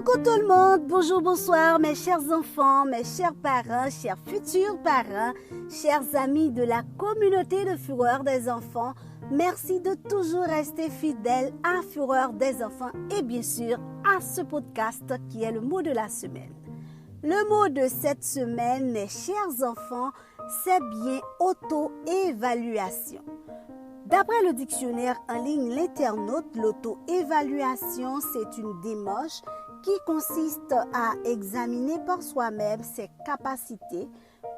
Coucou tout le monde, bonjour, bonsoir mes chers enfants, mes chers parents, chers futurs parents, chers amis de la communauté de Fureur des enfants. Merci de toujours rester fidèles à Fureur des enfants et bien sûr à ce podcast qui est le mot de la semaine. Le mot de cette semaine, mes chers enfants, c'est bien auto-évaluation. D'après le dictionnaire en ligne L'Internaute, l'auto-évaluation, c'est une démarche qui consiste à examiner par soi-même ses capacités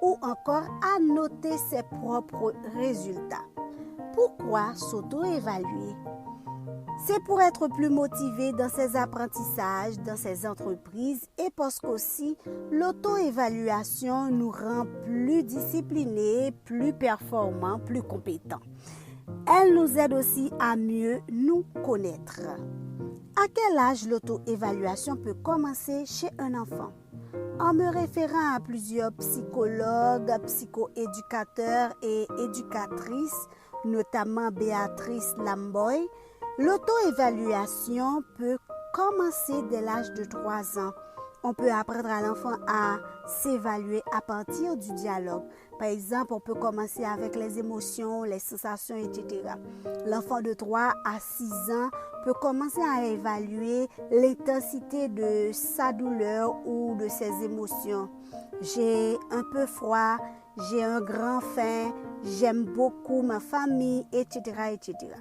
ou encore à noter ses propres résultats. Pourquoi s'auto-évaluer? C'est pour être plus motivé dans ses apprentissages, dans ses entreprises et parce qu'aussi l'auto-évaluation nous rend plus disciplinés, plus performants, plus compétents. Elle nous aide aussi à mieux nous connaître. À quel âge l'auto-évaluation peut commencer chez un enfant? En me référant à plusieurs psychologues, psychoéducateurs et éducatrices, notamment Béatrice Lamboy, l'auto-évaluation peut commencer dès l'âge de 3 ans. On peut apprendre à l'enfant à s'évaluer à partir du dialogue. Par exemple, on peut commencer avec les émotions, les sensations, etc. L'enfant de 3 à 6 ans peut commencer à évaluer l'intensité de sa douleur ou de ses émotions. J'ai un peu froid, j'ai un grand faim, j'aime beaucoup ma famille, etc., etc.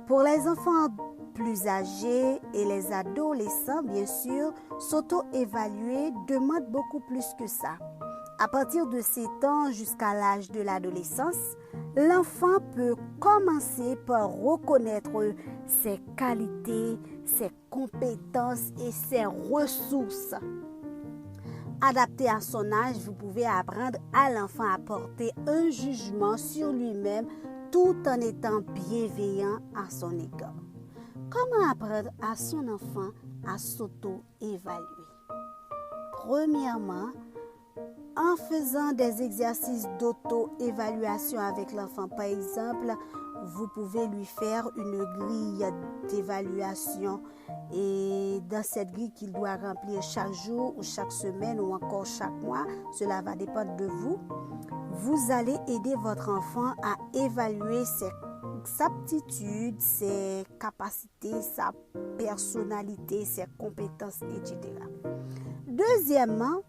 Pour les enfants plus âgés et les adolescents, bien sûr, s'auto-évaluer demande beaucoup plus que ça. À partir de 7 ans jusqu'à l'âge de l'adolescence, l'enfant peut commencer par reconnaître ses qualités, ses compétences et ses ressources. Adapté à son âge, vous pouvez apprendre à l'enfant à porter un jugement sur lui-même tout en étant bienveillant à son égard. Comment apprendre à son enfant à s'auto-évaluer? Premièrement, en faisant des exercices d'auto-évaluation avec l'enfant. Par exemple, vous pouvez lui faire une grille d'évaluation et dans cette grille qu'il doit remplir chaque jour ou chaque semaine ou encore chaque mois, cela va dépendre de vous. Vous allez aider votre enfant à évaluer sa aptitude, ses capacités, sa personnalité, ses compétences, etc. Deuxièmement,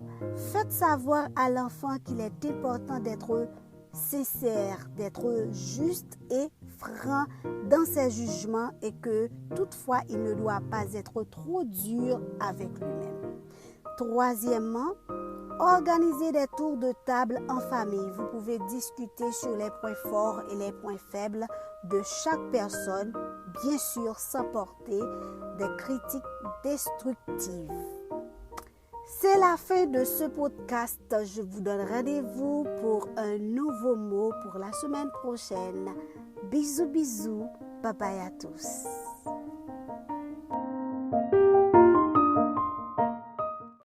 faites savoir à l'enfant qu'il est important d'être sincère, d'être juste et franc dans ses jugements et que toutefois, il ne doit pas être trop dur avec lui-même. Troisièmement, organisez des tours de table en famille. Vous pouvez discuter sur les points forts et les points faibles de chaque personne, bien sûr sans porter des critiques destructives. C'est la fin de ce podcast. Je vous donne rendez-vous pour un nouveau mot pour la semaine prochaine. Bisous, bisous. Bye bye à tous.